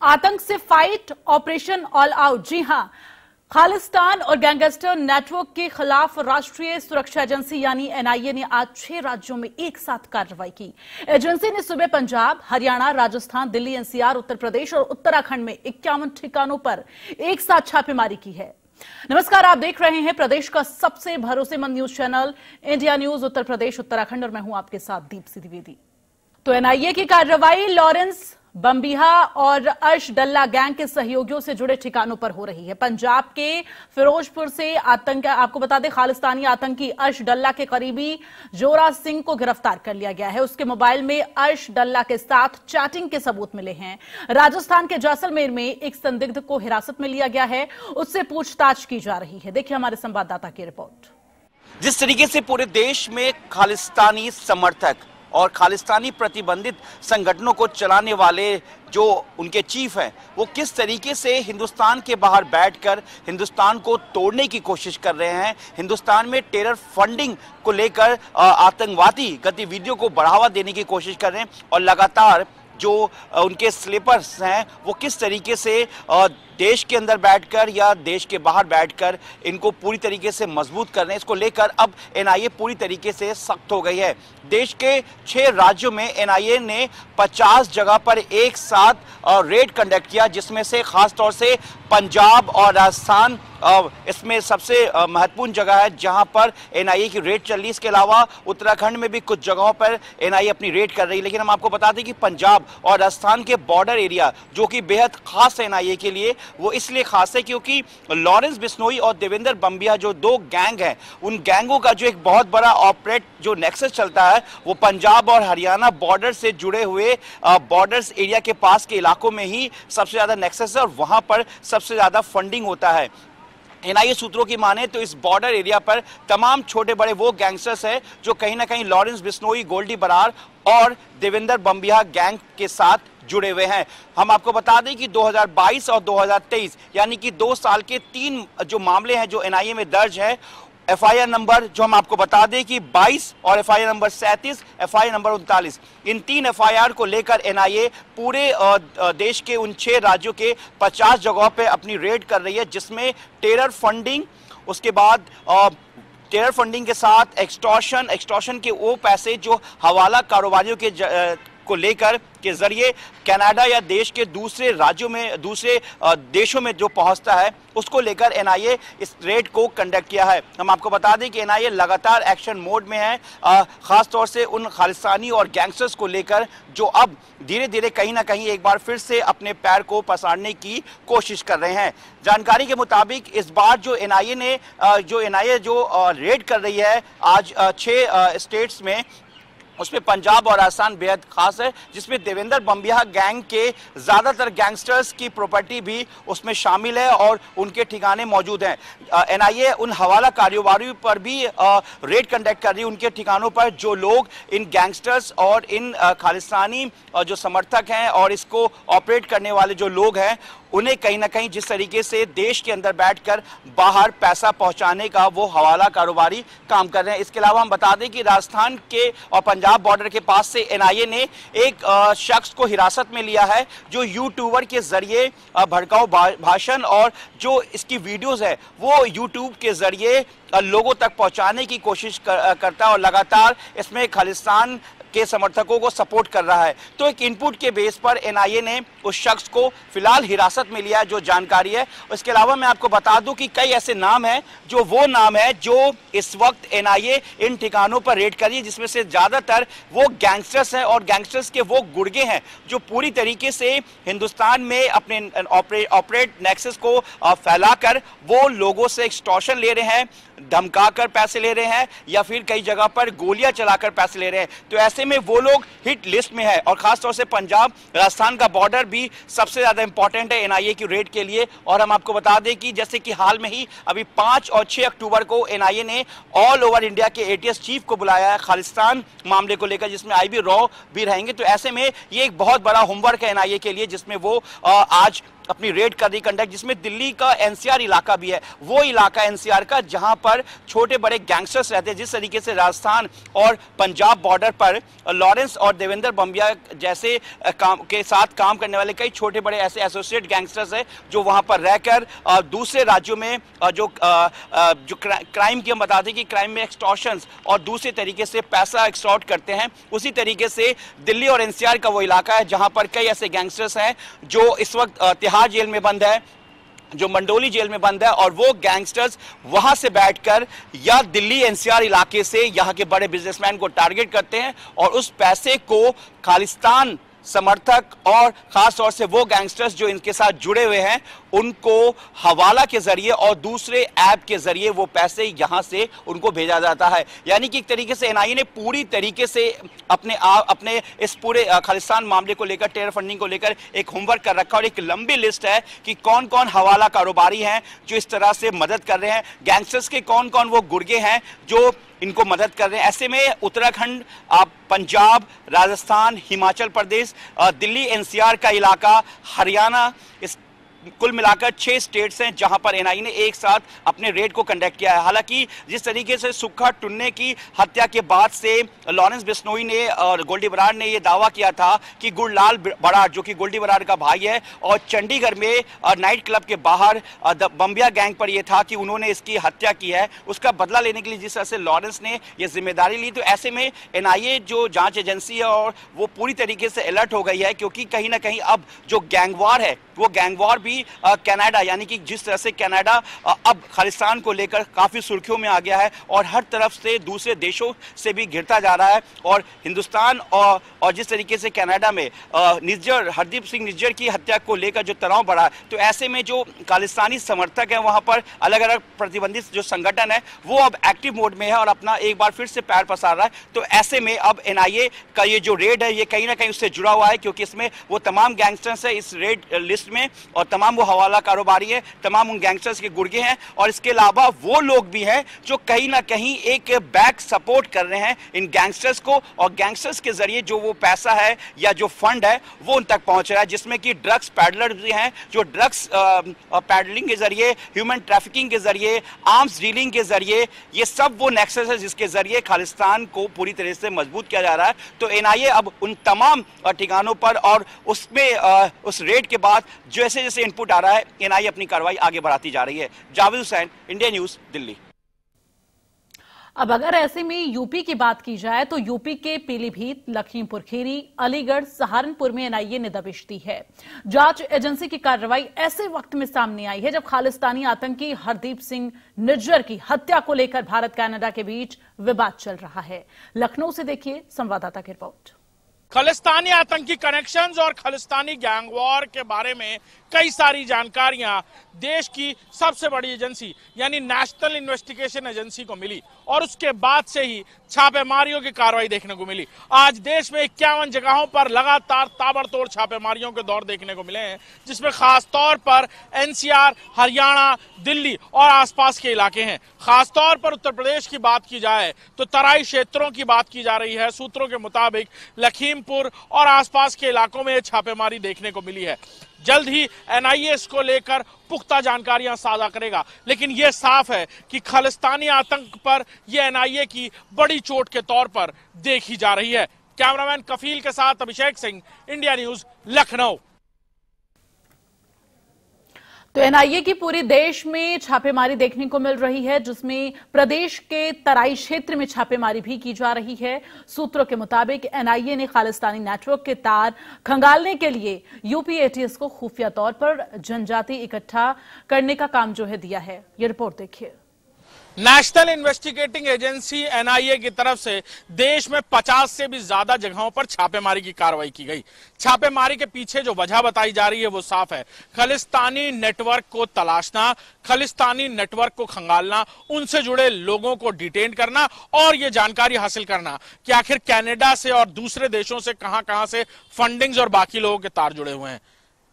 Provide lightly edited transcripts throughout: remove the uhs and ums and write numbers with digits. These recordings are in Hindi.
आतंक से फाइट, ऑपरेशन ऑल आउट। जी हां, खालिस्तान और गैंगस्टर नेटवर्क के खिलाफ राष्ट्रीय सुरक्षा एजेंसी यानी एनआईए ने आज 6 राज्यों में एक साथ कार्रवाई की। एजेंसी ने सुबह पंजाब, हरियाणा, राजस्थान, दिल्ली, एनसीआर, उत्तर प्रदेश और उत्तराखंड में 51 ठिकानों पर एक साथ छापेमारी की है। नमस्कार, आप देख रहे हैं प्रदेश का सबसे भरोसेमंद news channel India news Uttar Pradesh Uttarakhand और मैं हूं आपके साथ दीप्ति द्विवेदी। तो एनआईए की कार्रवाई लॉरेंस बम्बिहा और अर्श डल्ला गैंग के सहयोगियों से जुड़े ठिकानों पर हो रही है। पंजाब के फिरोजपुर से आपको बता दें, खालिस्तानी आतंकी अर्श डल्ला के करीबी जोरा सिंह को गिरफ्तार कर लिया गया है। उसके मोबाइल में अर्श डल्ला के साथ चैटिंग के सबूत मिले हैं। राजस्थान के जैसलमेर में एक संदिग्ध को हिरासत में लिया गया है, उससे पूछताछ की जा रही है। देखिए हमारे संवाददाता की रिपोर्ट। जिस तरीके से पूरे देश में खालिस्तानी समर्थक और खालिस्तानी प्रतिबंधित संगठनों को चलाने वाले जो उनके चीफ हैं, वो किस तरीके से हिंदुस्तान के बाहर बैठकर हिंदुस्तान को तोड़ने की कोशिश कर रहे हैं, हिंदुस्तान में टेरर फंडिंग को लेकर आतंकवादी गतिविधियों को बढ़ावा देने की कोशिश कर रहे हैं और लगातार जो उनके स्लीपर्स हैं वो किस तरीके से देश के अंदर बैठकर या देश के बाहर बैठकर इनको पूरी तरीके से मजबूत कर रहे हैं, इसको लेकर अब एनआईए पूरी तरीके से सख्त हो गई है। देश के 6 राज्यों में एनआईए ने 50 जगह पर एक साथ रेड कंडक्ट किया, जिसमें से खास तौर से पंजाब और राजस्थान इसमें सबसे महत्वपूर्ण जगह है जहां पर एनआईए की रेड चल रही है। इसके अलावा उत्तराखंड में भी कुछ जगहों पर एनआईए अपनी रेड कर रही है। लेकिन हम आपको बता दें कि पंजाब और राजस्थान के बॉर्डर एरिया जो कि बेहद खास है एनआईए के लिए, वो इसलिए खास है क्योंकि लॉरेंस बिश्नोई और देवेंद्र बम्बिया जो 2 गैंग हैं, उन गैंगों का जो एक बहुत बड़ा ऑपरेट जो नेक्सस चलता है वो पंजाब और हरियाणा बॉर्डर से जुड़े हुए बॉर्डर्स एरिया के पास के इलाकों में ही सबसे ज्यादा नेक्सस है और वहां पर सबसे ज्यादा फंडिंग होता है। एनआईए सूत्रों की माने तो इस बॉर्डर एरिया पर तमाम छोटे बड़े वो गैंगस्टर्स हैं जो कहीं ना कहीं लॉरेंस बिश्नोई, गोल्डी बरार और देवेंद्र बम्बिया गैंग के साथ जुड़े हुए हैं। हम आपको बता दें कि 2022 और 2023 यानी कि 2 साल के 3 जो मामले हैं जो एनआईए में दर्ज है, एफआईआर नंबर जो हम आपको बता दें कि 22 और एफआईआर नंबर 37, एफआईआर नंबर 39, इन 3 एफआईआर को लेकर एनआईए पूरे देश के उन 6 राज्यों के 50 जगहों पे अपनी रेड कर रही है, जिसमें टेरर फंडिंग, उसके बाद टेरर फंडिंग के साथ एक्सटॉर्शन के वो पैसे जो हवाला कारोबारियों के को लेकर के जरिए कनाडा या देश के दूसरे राज्यों में, दूसरे देशों में जो पहुंचता है, उसको लेकर एनआईए इस रेड को कंडक्ट किया है। हम आपको बता दें कि एनआईए लगातार एक्शन मोड में है, खास तौर से उन खालिस्तानी और गैंगस्टर्स को लेकर जो अब धीरे धीरे कहीं ना कहीं एक बार फिर से अपने पैर को पसारने की कोशिश कर रहे हैं। जानकारी के मुताबिक इस बार जो एनआईए जो रेड कर रही है आज 6 स्टेट्स में, उसमें पंजाब और राजस्थान बेहद खास है, जिसमें देवेंद्र बम्बिया गैंग के ज्यादातर गैंगस्टर्स की प्रॉपर्टी भी उसमें शामिल है और उनके ठिकाने मौजूद हैं। एनआईए उन हवाला कारोबारियों पर भी रेड कंडक्ट कर रही है, उनके ठिकानों पर जो लोग इन गैंगस्टर्स और इन खालिस्तानी जो समर्थक हैं और इसको ऑपरेट करने वाले जो लोग हैं, उन्हें कहीं ना कहीं जिस तरीके से देश के अंदर बैठकर बाहर पैसा पहुंचाने का वो हवाला कारोबारी काम कर रहे हैं। इसके अलावा हम बता दें कि राजस्थान के और पंजाब बॉर्डर के पास से एनआईए ने एक शख्स को हिरासत में लिया है जो यूट्यूबर के जरिए भड़काऊ भाषण और जो इसकी वीडियोस है वो यूट्यूब के जरिए लोगों तक पहुंचाने की कोशिश करता है और लगातार इसमें खालिस्तान के समर्थकों को सपोर्ट कर रहा है। तो एक इनपुट के बेस पर एनआईए ने उस शख्स को फिलहाल हिरासत में लिया है, जो जानकारी है। इसके अलावा मैं आपको बता दूं कि कई ऐसे नाम हैं जो वो नाम है जो इस वक्त एनआईए इन ठिकानों पर रेड कर रही है, जिसमें से ज्यादातर वो गैंगस्टर्स हैं और गैंगस्टर्स के वो गुर्गे हैं जो पूरी तरीके से हिंदुस्तान में अपने ऑपरेट नेक्सस को फैलाकर वो लोगों से एक्सटॉर्शन ले रहे हैं, धमकाकर पैसे ले रहे हैं या फिर कई जगह पर गोलियां चलाकर पैसे ले रहे हैं। तो ऐसे में वो लोग हिट लिस्ट में है और खासतौर से पंजाब राजस्थान का बॉर्डर भी सबसे ज्यादा इंपॉर्टेंट है एनआईए की रेड के लिए। और हम आपको बता दें कि जैसे कि हाल में ही अभी 5 और 6 अक्टूबर को एनआईए ने ऑल ओवर इंडिया के एटीएस चीफ को बुलाया है खालिस्तान मामले को लेकर, जिसमें आईबी रॉ भी रहेंगे। तो ऐसे में ये एक बहुत बड़ा होमवर्क है एनआईए के लिए, जिसमें वो आज अपनी रेड कर रही कंडक्ट, जिसमें दिल्ली का एनसीआर इलाका भी है, वो इलाका एनसीआर का जहां पर छोटे बड़े गैंगस्टर्स रहते हैं। जिस तरीके से राजस्थान और पंजाब बॉर्डर पर लॉरेंस और देवेंद्र बंबिया जैसे के साथ काम करने वाले कई छोटे बड़े ऐसे एसोसिएट गैंगस्टर्स हैं जो वहां पर रहकर दूसरे राज्यों में जो क्राइम की हम बताते हैं कि क्राइम में एक्सटॉर्शंस और दूसरे तरीके से पैसा एक्सटॉर्ट करते हैं, उसी तरीके से दिल्ली और एनसीआर का वो इलाका है जहां पर कई ऐसे गैंगस्टर्स हैं जो इस वक्त तिहाड़ जेल में बंद है, जो मंडोली जेल में बंद है, और वो गैंगस्टर्स वहां से बैठकर या दिल्ली एनसीआर इलाके से यहां के बड़े बिजनेसमैन को टारगेट करते हैं और उस पैसे को खालिस्तान समर्थक और खास तौर से वो गैंगस्टर्स जो इनके साथ जुड़े हुए हैं उनको हवाला के जरिए और दूसरे ऐप के जरिए वो पैसे यहां से उनको भेजा जाता है। यानी कि एक तरीके से एनआईए ने पूरी तरीके से अपने इस पूरे खालिस्तान मामले को लेकर, टेरर फंडिंग को लेकर एक होमवर्क कर रखा और एक लंबी लिस्ट है कि कौन कौन हवाला कारोबारी हैं जो इस तरह से मदद कर रहे हैं, गैंगस्टर्स के कौन कौन वो गुर्गे हैं जो इनको मदद कर रहे हैं। ऐसे में उत्तराखंड, पंजाब, राजस्थान, हिमाचल प्रदेश, दिल्ली एनसीआर का इलाका, हरियाणा, इस कुल मिलाकर 6 स्टेट्स हैं जहां पर एनआईए ने एक साथ अपने रेड को कंडक्ट किया है। हालांकि जिस तरीके से सुक्खा टुन्ने की हत्या के बाद से लॉरेंस बिश्नोई ने और गोल्डी बराड़ ने यह दावा किया था कि गुरलाल बराड़, जो कि गोल्डी बराड़ का भाई है, और चंडीगढ़ में नाइट क्लब के बाहर बंबिया गैंग पर यह था कि उन्होंने इसकी हत्या की है, उसका बदला लेने के लिए जिस तरह से लॉरेंस ने यह जिम्मेदारी ली। तो ऐसे में एनआईए जो जांच एजेंसी है और वो पूरी तरीके से अलर्ट हो गई है, क्योंकि कहीं ना कहीं अब जो गैंगवार है वो गैंगवार भी कनाडा, यानी कि जिस तरह से कनाडा अब खालिस्तान को लेकर काफी सुर्खियों में आ गया है और हर तरफ से दूसरे देशों से भी घिरता जा रहा है, और हिंदुस्तान और जिस तरीके से कनाडा में हरदीप सिंह निज्जर की हत्या को लेकर जो तनाव बढ़ा, तो ऐसे में जो खालिस्तानी समर्थक हैं वहां पर अलग अलग प्रतिबंधित जो संगठन है वो अब एक्टिव मोड में है और अपना एक बार फिर से पैर पसार रहा है। तो ऐसे में अब एनआईए का ये जो रेड है ये कहीं ना कहीं उससे जुड़ा हुआ है, क्योंकि इसमें वो तमाम गैंगस्टर्स है इस रेड लिस्ट में, और तमाम वो हवाला कारोबारी है, तमाम उन गैंगस्टर्स के गुर्गे हैं, और इसके अलावा वो लोग भी हैं जो कहीं ना कहीं एक बैक सपोर्ट कर रहे हैं इन गैंगस्टर्स को, और गैंगस्टर्स के जरिए जो वो पैसा है या जो फंड है वो उन तक पहुंच रहा है, जिसमें कि ड्रग्स पैडलर भी हैं जो ड्रग्स पैडलिंग के जरिए, ह्यूमन ट्रैफिकिंग के जरिए, आर्म्स डीलिंग के जरिए, ये सब वो नेक्सस है जिसके जरिए खालिस्तान को पूरी तरह से मजबूत किया जा रहा है। तो एनआईए अब उन तमाम ठिकानों पर और उसमें उस रेड के बाद जैसे जैसे इनपुट आ रहा है एनआईए अपनी कार्रवाई आगे बढ़ाती जा रही है। Javed Hussain, India news, Delhi. अब अगर ऐसे में यूपी की बात की जाए तो यूपी के पीलीभीत, लखीमपुर खीरी, अलीगढ़, सहारनपुर में एनआईए ने दबिश दी है। जांच एजेंसी की कार्रवाई ऐसे वक्त में सामने आई है जब खालिस्तानी आतंकी हरदीप सिंह निज्जर की हत्या को लेकर भारत कनाडा के बीच विवाद चल रहा है। लखनऊ से देखिए संवाददाता की रिपोर्ट। खालिस्तानी आतंकी कनेक्शंस और खालिस्तानी गैंगवॉर के बारे में कई सारी जानकारियां देश की सबसे बड़ी एजेंसी यानी नेशनल इन्वेस्टिगेशन एजेंसी को मिली, और उसके बाद से ही छापेमारियों की कार्रवाई देखने को मिली। आज देश में 51 जगहों पर लगातार ताबड़तोड़ छापेमारियों के दौर देखने को मिले हैं, जिसमें खास तौर पर एनसीआर, हरियाणा, दिल्ली और आसपास के इलाके हैं। खास तौर पर उत्तर प्रदेश की बात की जाए तो तराई क्षेत्रों की बात की जा रही है। सूत्रों के मुताबिक लखीमपुर और आसपास के इलाकों में छापेमारी देखने को मिली है। जल्द ही एनआईए इसको लेकर पुख्ता जानकारियां साझा करेगा, लेकिन यह साफ है कि खालिस्तानी आतंक पर यह एनआईए की बड़ी चोट के तौर पर देखी जा रही है। कैमरामैन कफील के साथ अभिषेक सिंह, इंडिया न्यूज, लखनऊ। तो एनआईए की पूरे देश में छापेमारी देखने को मिल रही है, जिसमें प्रदेश के तराई क्षेत्र में छापेमारी भी की जा रही है। सूत्रों के मुताबिक एनआईए ने खालिस्तानी नेटवर्क के तार खंगालने के लिए यूपी एटीएस को खुफिया तौर पर जनजाति इकट्ठा करने का काम जो है दिया है। ये रिपोर्ट देखिए। नेशनल इन्वेस्टिगेटिंग एजेंसी एनआईए की तरफ से देश में 50 से भी ज्यादा जगहों पर छापेमारी की कार्रवाई की गई। छापेमारी के पीछे जो वजह बताई जा रही है वो साफ है। खालिस्तानी नेटवर्क को तलाशना, खालिस्तानी नेटवर्क को खंगालना, उनसे जुड़े लोगों को डिटेन करना और ये जानकारी हासिल करना कि आखिर कनाडा से और दूसरे देशों से कहां-कहां से फंडिंग्स और बाकी लोगों के तार जुड़े हुए हैं।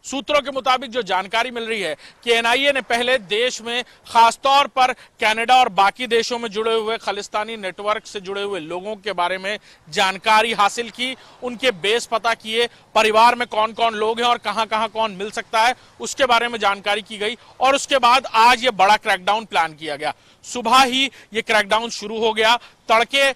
सूत्रों के मुताबिक जो जानकारी मिल रही है कि एनआईए ने पहले देश में खासतौर पर कनाडा और बाकी देशों में जुड़े हुए खालिस्तानी नेटवर्क से जुड़े हुए लोगों के बारे में जानकारी हासिल की, उनके बेस पता किए, परिवार में कौन कौन लोग हैं और कहां कहां कौन मिल सकता है उसके बारे में जानकारी की गई। और उसके बाद आज ये बड़ा क्रैकडाउन प्लान किया गया। सुबह ही ये क्रैकडाउन शुरू हो गया। तड़के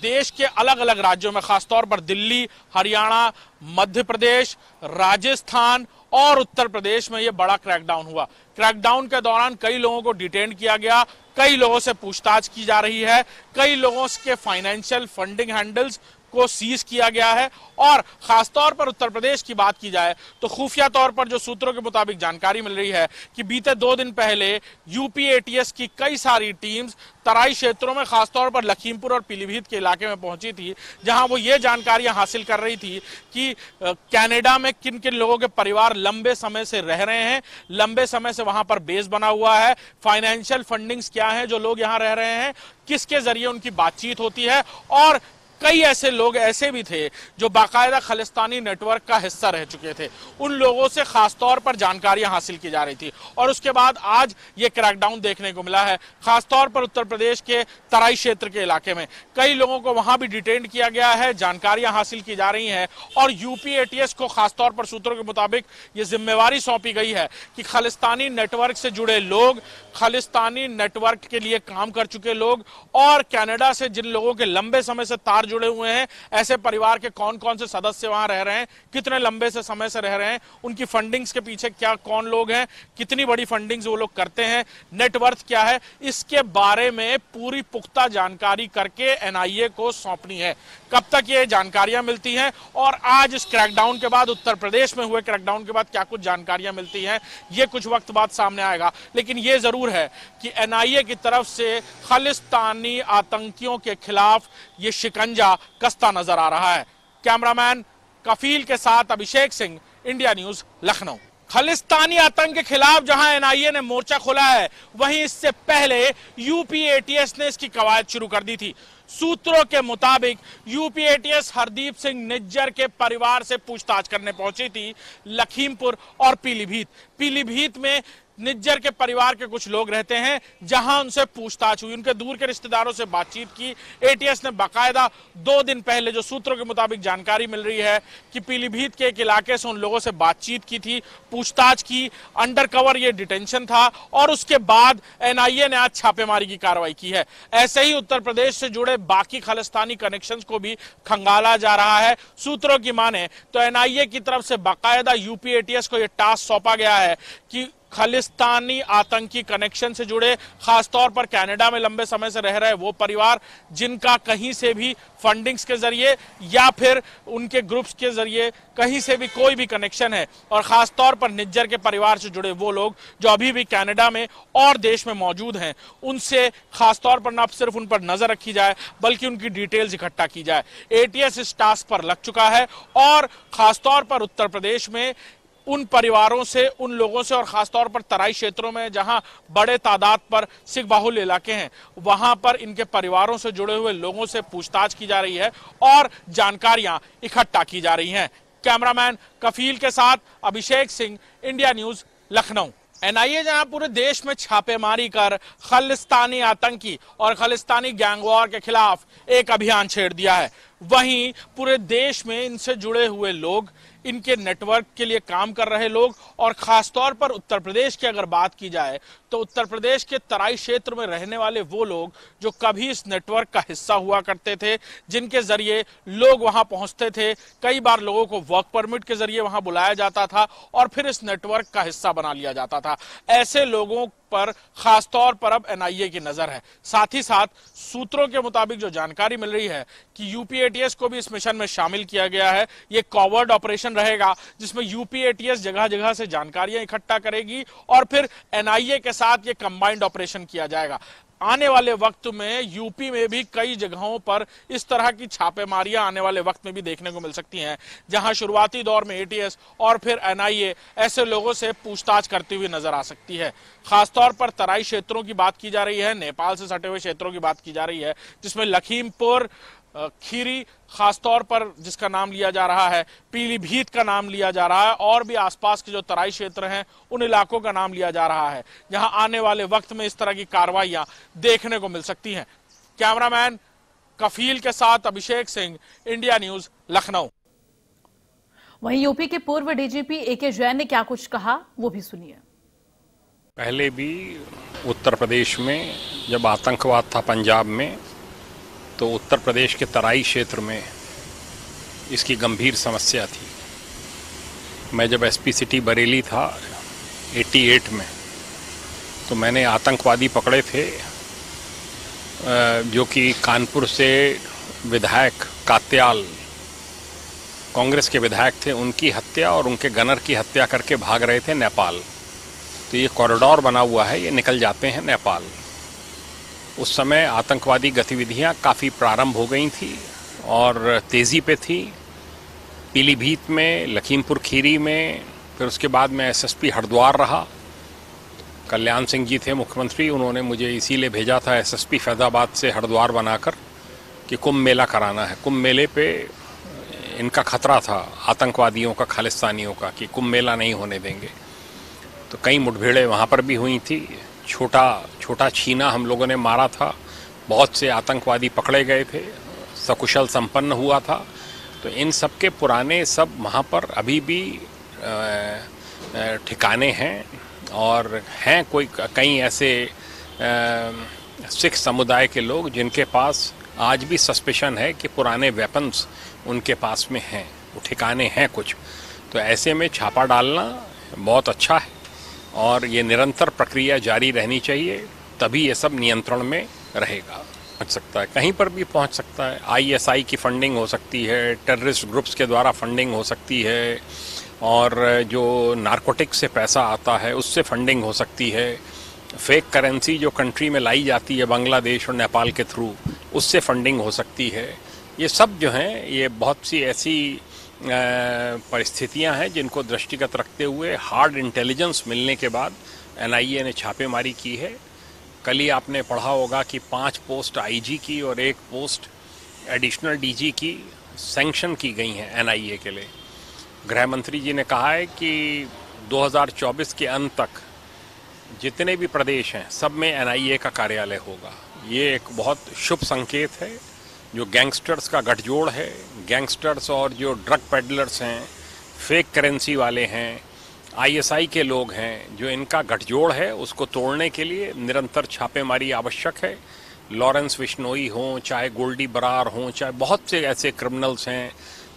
देश के अलग अलग राज्यों में, खासतौर पर दिल्ली, हरियाणा, मध्य प्रदेश, राजस्थान और उत्तर प्रदेश में यह बड़ा क्रैकडाउन हुआ। क्रैकडाउन के दौरान कई लोगों को डिटेन किया गया, कई लोगों से पूछताछ की जा रही है, कई लोगों के फाइनेंशियल फंडिंग हैंडल्स को सीज किया गया है। और खासतौर पर उत्तर प्रदेश की बात की जाए तो खुफिया तौर पर जो सूत्रों के मुताबिक जानकारी मिल रही है कि बीते 2 दिन पहले यूपी एटीएस की कई सारी टीम्स तराई क्षेत्रों में, खासतौर पर लखीमपुर और पीलीभीत के इलाके में पहुंची थी, जहां वो ये जानकारियां हासिल कर रही थी कि कनाडा में किन किन लोगों के परिवार लंबे समय से रह रहे हैं, लंबे समय से वहां पर बेस बना हुआ है, फाइनेंशियल फंडिंग्स क्या है जो लोग यहां रह रहे हैं, किसके जरिए उनकी बातचीत होती है। और कई ऐसे लोग ऐसे भी थे जो बाकायदा खालिस्तानी नेटवर्क का हिस्सा रह चुके थे, उन लोगों से खासतौर पर जानकारियां हासिल की जा रही थी। और उसके बाद आज ये क्रैकडाउन देखने को मिला है। खासतौर पर उत्तर प्रदेश के तराई क्षेत्र के इलाके में कई लोगों को वहां भी डिटेन किया गया है, जानकारियां हासिल की जा रही हैं। और यूपी एटीएस को खासतौर पर सूत्रों के मुताबिक ये जिम्मेवारी सौंपी गई है कि खालिस्तानी नेटवर्क से जुड़े लोग, खालिस्तानी नेटवर्क के लिए काम कर चुके लोग और कनाडा से जिन लोगों के लंबे समय से तार जुड़े हुए हैं, ऐसे परिवार के कौन कौन से सदस्य वहां रह रहे हैं, कितने लंबे से समय से रह रहे हैं, उनकी फंडिंग्स के पीछे क्या कौन लोग हैं, कितनी बड़ी फंडिंग्स वो लोग करते हैं, नेटवर्थ क्या है, इसके बारे में पूरी पुख्ता जानकारी करके एनआईए को सौंपनी है। कब तक ये जानकारियां मिलती हैं और आज इस क्रैकडाउन के बाद, उत्तर प्रदेश में हुए क्रैकडाउन के बाद क्या कुछ जानकारियां मिलती हैं, ये कुछ वक्त बाद सामने आएगा। लेकिन ये जरूर है कि एनआईए की तरफ से खालिस्तानी आतंकियों के खिलाफ ये शिकंजा कसता नजर आ रहा है। कैमरामैन कफील के साथ अभिषेक सिंह, इंडिया न्यूज, लखनऊ। खालिस्तानी आतंक के खिलाफ जहां एनआईए ने मोर्चा खोला है, वहीं इससे पहले यूपी एटीएस ने इसकी कवायद शुरू कर दी थी। सूत्रों के मुताबिक यूपी एटीएस हरदीप सिंह निज्जर के परिवार से पूछताछ करने पहुंची थी लखीमपुर और पीलीभीत। पीलीभीत में निज्जर के परिवार के कुछ लोग रहते हैं, जहां उनसे पूछताछ हुई, उनके दूर के रिश्तेदारों से बातचीत की। एटीएस ने बाकायदा 2 दिन पहले, जो सूत्रों के मुताबिक जानकारी मिल रही है, कि पीलीभीत के एक इलाके से उन लोगों से बातचीत की थी, पूछताछ की, अंडर कवर ये डिटेंशन था। और उसके बाद एनआईए ने आज छापेमारी की कार्रवाई की है। ऐसे ही उत्तर प्रदेश से जुड़े बाकी खालिस्तानी कनेक्शंस को भी खंगाला जा रहा है। सूत्रों की माने तो एनआईए की तरफ से बाकायदा यूपी एटीएस को यह टास्क सौंपा गया है कि खालिस्तानी आतंकी कनेक्शन से जुड़े, खासतौर पर कनाडा में लंबे समय से रह रहे वो परिवार जिनका कहीं से भी फंडिंग्स के जरिए या फिर उनके ग्रुप्स के जरिए कहीं से भी कोई भी कनेक्शन है, और खासतौर पर निज्जर के परिवार से जुड़े वो लोग जो अभी भी कनाडा में और देश में मौजूद हैं, उनसे खासतौर पर न सिर्फ उन पर नजर रखी जाए बल्कि उनकी डिटेल्स इकट्ठा की जाए। एटीएस इस टास्क पर लग चुका है और खासतौर पर उत्तर प्रदेश में उन परिवारों से, उन लोगों से, और खासतौर पर तराई क्षेत्रों में जहां बड़े तादाद पर सिख बाहुल्य इलाके हैं, वहां पर इनके परिवारों से जुड़े हुए लोगों से पूछताछ की जा रही है और जानकारियां इकट्ठा की जा रही हैं। कैमरामैन कफील के साथ Abhishek Singh, India News, Lucknow. NIA जहां पूरे देश में छापेमारी कर खालिस्तानी आतंकी और खालिस्तानी गैंगवॉर के खिलाफ एक अभियान छेड़ दिया है, वहीं पूरे देश में इनसे जुड़े हुए लोग, इनके नेटवर्क के लिए काम कर रहे लोग, और खासतौर पर उत्तर प्रदेश की अगर बात की जाए तो उत्तर प्रदेश के तराई क्षेत्र में रहने वाले वो लोग जो कभी इस नेटवर्क का हिस्सा हुआ करते थे, जिनके जरिए लोग वहां पहुंचते थे, कई बार लोगों को वर्क परमिट के जरिए वहां बुलाया जाता था और फिर इस नेटवर्क का हिस्सा बना लिया जाता था। ऐसे लोगों पर खासतौर पर अब एनआईए की नजर है। साथ ही साथ सूत्रों के मुताबिक जो जानकारी मिल रही है कि यूपी एटीएस को भी इस मिशन में शामिल किया गया है। ये कॉवर्ड ऑपरेशन रहेगा जिसमें यूपी एटीएस जगह जगह से जानकारियां इकट्ठा करेगी और फिर एनआईए के साथ ये कंबाइंड ऑपरेशन किया जाएगा। आने वाले वक्त में यूपी में भी कई जगहों पर इस तरह की छापेमारियां आने वाले वक्त में भी देखने को मिल सकती हैं, जहां शुरुआती दौर में एटीएस और फिर एनआईए ऐसे लोगों से पूछताछ करती हुई नजर आ सकती है। खासतौर पर तराई क्षेत्रों की बात की जा रही है, नेपाल से सटे हुए क्षेत्रों की बात की जा रही है, जिसमें लखीमपुर, खीरी खासतौर पर जिसका नाम लिया जा रहा है, पीलीभीत का नाम लिया जा रहा है और भी आसपास के जो तराई क्षेत्र हैं उन इलाकों का नाम लिया जा रहा है, जहां आने वाले वक्त में इस तरह की कार्रवाइयां देखने को मिल सकती हैं। कैमरामैन कफील के साथ अभिषेक सिंह, इंडिया न्यूज, लखनऊ। वहीं यूपी के पूर्व डीजीपी एके जैन ने क्या कुछ कहा, वो भी सुनिए। पहले भी उत्तर प्रदेश में जब आतंकवाद था पंजाब में, तो उत्तर प्रदेश के तराई क्षेत्र में इसकी गंभीर समस्या थी। मैं जब एसपी सिटी बरेली था 88 में, तो मैंने आतंकवादी पकड़े थे जो कि कानपुर से विधायक कात्याल, कांग्रेस के विधायक थे, उनकी हत्या और उनके गनर की हत्या करके भाग रहे थे नेपाल। तो ये कॉरिडोर बना हुआ है, ये निकल जाते हैं नेपाल। उस समय आतंकवादी गतिविधियां काफ़ी प्रारंभ हो गई थी और तेज़ी पे थी। पीलीभीत में, लखीमपुर खीरी में, फिर उसके बाद में एसएसपी हरिद्वार रहा। कल्याण सिंह जी थे मुख्यमंत्री, उन्होंने मुझे इसीलिए भेजा था एसएसपी फैजाबाद से हरिद्वार बनाकर कि कुंभ मेला कराना है। कुंभ मेले पे इनका खतरा था, आतंकवादियों का, खालिस्तानियों का, कि कुंभ मेला नहीं होने देंगे। तो कई मुठभेड़ें वहाँ पर भी हुई थी। छोटा छीना हम लोगों ने मारा था, बहुत से आतंकवादी पकड़े गए थे, सकुशल संपन्न हुआ था। तो इन सब के पुराने सब वहाँ पर अभी भी ठिकाने हैं और हैं कई ऐसे सिख समुदाय के लोग जिनके पास आज भी सस्पेशन है कि पुराने वेपन्स उनके पास में हैं, वो ठिकाने हैं कुछ। तो ऐसे में छापा डालना बहुत अच्छा है और ये निरंतर प्रक्रिया जारी रहनी चाहिए, तभी ये सब नियंत्रण में रहेगा। पहुंच सकता है, कहीं पर भी पहुंच सकता है। आईएसआई की फंडिंग हो सकती है, टेररिस्ट ग्रुप्स के द्वारा फंडिंग हो सकती है, और जो नारकोटिक से पैसा आता है उससे फंडिंग हो सकती है। फेक करेंसी जो कंट्री में लाई जाती है बांग्लादेश और नेपाल के थ्रू, उससे फंडिंग हो सकती है। ये सब जो हैं, ये बहुत सी ऐसी परिस्थितियां हैं जिनको दृष्टिगत रखते हुए हार्ड इंटेलिजेंस मिलने के बाद एनआईए ने छापेमारी की है। कल ही आपने पढ़ा होगा कि 5 पोस्ट आईजी की और 1 पोस्ट एडिशनल डीजी की सैंक्शन की गई हैं एनआईए के लिए। गृह मंत्री जी ने कहा है कि 2024 के अंत तक जितने भी प्रदेश हैं सब में एनआईए का कार्यालय होगा। ये एक बहुत शुभ संकेत है। जो गैंगस्टर्स का गठजोड़ है, गैंगस्टर्स और जो ड्रग पेडलर्स हैं, फेक करेंसी वाले हैं, आईएसआई के लोग हैं, जो इनका गठजोड़ है, उसको तोड़ने के लिए निरंतर छापेमारी आवश्यक है। लॉरेंस बिश्नोई हों, चाहे गोल्डी बरार हों, चाहे बहुत से ऐसे क्रिमिनल्स हैं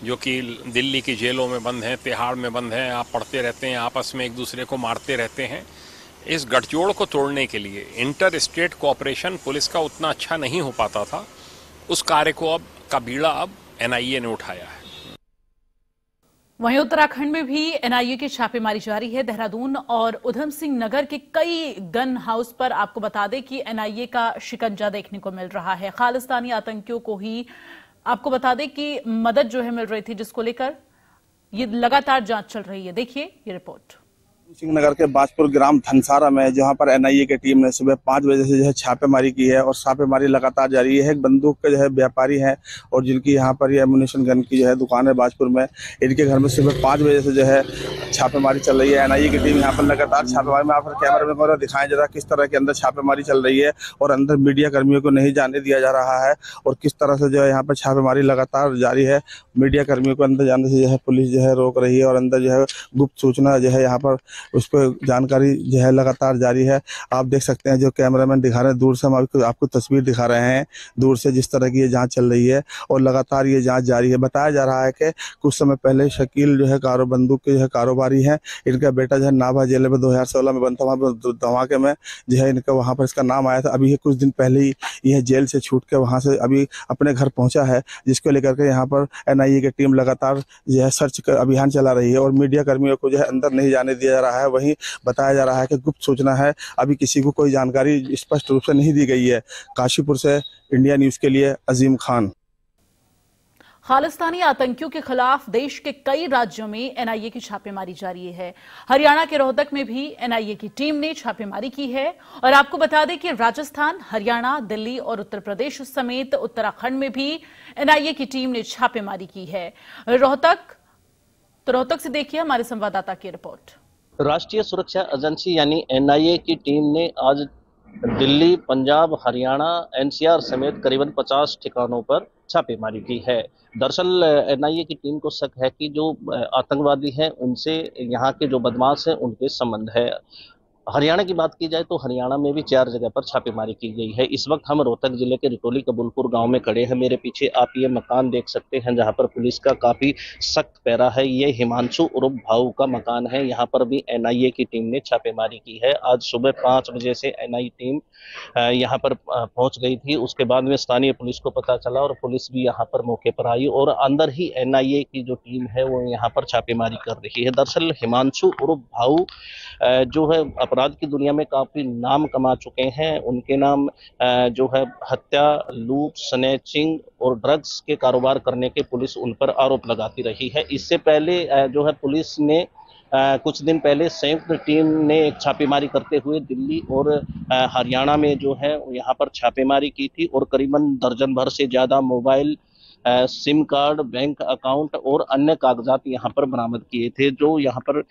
जो कि दिल्ली की जेलों में बंद हैं, तिहाड़ में बंद हैं, आप पढ़ते रहते हैं, आपस में एक दूसरे को मारते रहते हैं। इस गठजोड़ को तोड़ने के लिए इंटर स्टेट कोऑपरेशन पुलिस का उतना अच्छा नहीं हो पाता था, उस कार्य को का बीड़ा अब एनआईए ने उठाया है। वहीं उत्तराखंड में भी एनआईए की छापेमारी जारी है। देहरादून और उधम सिंह नगर के कई गन हाउस पर आपको बता दें कि एनआईए का शिकंजा देखने को मिल रहा है। खालिस्तानी आतंकियों को ही आपको बता दें कि मदद जो है मिल रही थी, जिसको लेकर ये लगातार जांच चल रही है। देखिए ये रिपोर्ट। सिंह नगर के बाजपुर ग्राम धनसारा में, जहां पर एनआईए की टीम ने सुबह 5 बजे से जो है छापेमारी की है और छापेमारी लगातार जारी है। एक बंदूक के जो है व्यापारी हैं और जिनकी यहां पर ये एमुनिशन गन की जो है दुकान है बाजपुर में, इनके घर में सुबह 5 बजे से जो है छापेमारी चल रही है। एनआईए की टीम यहाँ पर लगातार छापेमारी में, आप कैमरे में दिखाएं जरा किस तरह के अंदर छापेमारी चल रही है और अंदर मीडिया कर्मियों को नहीं जाने दिया जा रहा है और किस तरह से जो है यहाँ पर छापेमारी लगातार जारी है। मीडिया कर्मियों को अंदर जाने से जो है पुलिस जो है रोक रही है और अंदर जो है गुप्त सूचना जो है यहाँ पर उस पर जानकारी जो है लगातार जारी है। आप देख सकते हैं, जो कैमरामैन दिखा रहे हैं दूर से, हम आपको तस्वीर दिखा रहे हैं दूर से, जिस तरह की ये जांच चल रही है और लगातार ये जांच जारी है। बताया जा रहा है कि कुछ समय पहले शकील जो है बंदूक के जो है कारोबारी हैं, इनका बेटा जो है नाभा जेल में 2016 में बनता, वहाँ पर धमाके में जो है इनका वहाँ पर इसका नाम आया था। अभी कुछ दिन पहले ही यह जेल से छूट के वहाँ से अभी अपने घर पहुँचा है, जिसको लेकर के यहाँ पर एनआईए की टीम लगातार जो है सर्च अभियान चला रही है और मीडिया कर्मियों को जो है अंदर नहीं जाने दिया जा रहा है। वहीं बताया जा रहा है कि गुप्त सूचना है, अभी किसी को कोई जानकारी स्पष्ट रूप से नहीं दी गई है। काशीपुर से इंडिया न्यूज के लिए अजीम खान। खालिस्तानी आतंकियों के खिलाफ देश के कई राज्यों में एनआईए की छापेमारी जारी है। हरियाणा के रोहतक में भी एनआईए की टीम ने छापेमारी की है। और आपको बता दें कि राजस्थान, हरियाणा, दिल्ली और उत्तर प्रदेश समेत उत्तराखंड में भी एनआईए की टीम ने छापेमारी की है। रोहतक से देखिए हमारे संवाददाता की रिपोर्ट। राष्ट्रीय सुरक्षा एजेंसी यानी एनआईए की टीम ने आज दिल्ली, पंजाब, हरियाणा, एनसीआर समेत करीबन 50 ठिकानों पर छापेमारी की है। दरअसल एनआईए की टीम को शक है कि जो आतंकवादी हैं उनसे यहाँ के जो बदमाश हैं उनके संबंध है। हरियाणा की बात की जाए तो हरियाणा में भी 4 जगह पर छापेमारी की गई है। इस वक्त हम रोहतक जिले के रिटोली कबूलपुर गांव में खड़े हैं। मेरे पीछे आप ये मकान देख सकते हैं जहां पर पुलिस का काफी सख्त पहरा है। ये हिमांशु उर्फ भाऊ का मकान है। यहां पर भी एनआईए की टीम ने छापेमारी की है। आज सुबह 5 बजे से एनआईए टीम यहां पर पहुंच गई थी। उसके बाद में स्थानीय पुलिस को पता चला और पुलिस भी यहां पर मौके पर आई और अंदर ही एनआईए की जो टीम है वो यहां पर छापेमारी कर रही है। दरअसल हिमांशु उर्फ भाऊ जो है अपराध की दुनिया में काफी नाम कमा चुके हैं। उनके नाम जो है हत्या, लूट, स्नैचिंग और ड्रग्स के कारोबार करने के पुलिस उन पर आरोप लगाती रही है। इससे पहले जो है पुलिस ने कुछ दिन पहले संयुक्त टीम ने एक छापेमारी करते हुए दिल्ली और हरियाणा में जो है यहाँ पर छापेमारी की थी और करीबन दर्जन भर से ज्यादा mobile, SIM card, bank account और अन्य कागजात यहाँ पर बरामद किए थे। जो यहाँ पर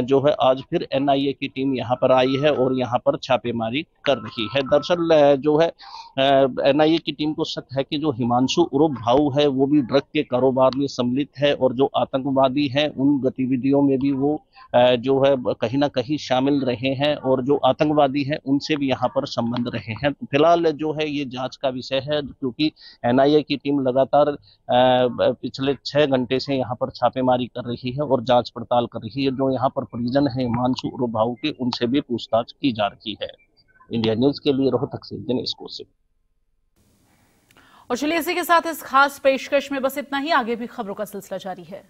जो है आज फिर एनआईए की टीम यहाँ पर आई है और यहाँ पर छापेमारी कर रही है। दरअसल जो है एनआईए की टीम को शक है कि जो हिमांशु उर्फ भाऊ है वो भी ड्रग के कारोबार में सम्मिलित है और जो आतंकवादी हैं उन गतिविधियों में भी वो जो है कहीं ना कहीं शामिल रहे हैं और जो आतंकवादी हैं उनसे भी यहाँ पर संबंध रहे हैं। फिलहाल जो है ये जांच का विषय है क्योंकि एनआईए की टीम लगातार पिछले 6 घंटे से यहाँ पर छापेमारी कर रही है और जांच पड़ताल कर रही है। जो यहाँ पर परिजन है हिमांशु उर्फ भाऊ के, उनसे भी पूछताछ की जा रही है। इंडिया न्यूज के लिए रोहतक से दिनेश कौशिक। और चलिए इसी के साथ इस खास पेशकश में बस इतना ही। आगे भी खबरों का सिलसिला जारी है।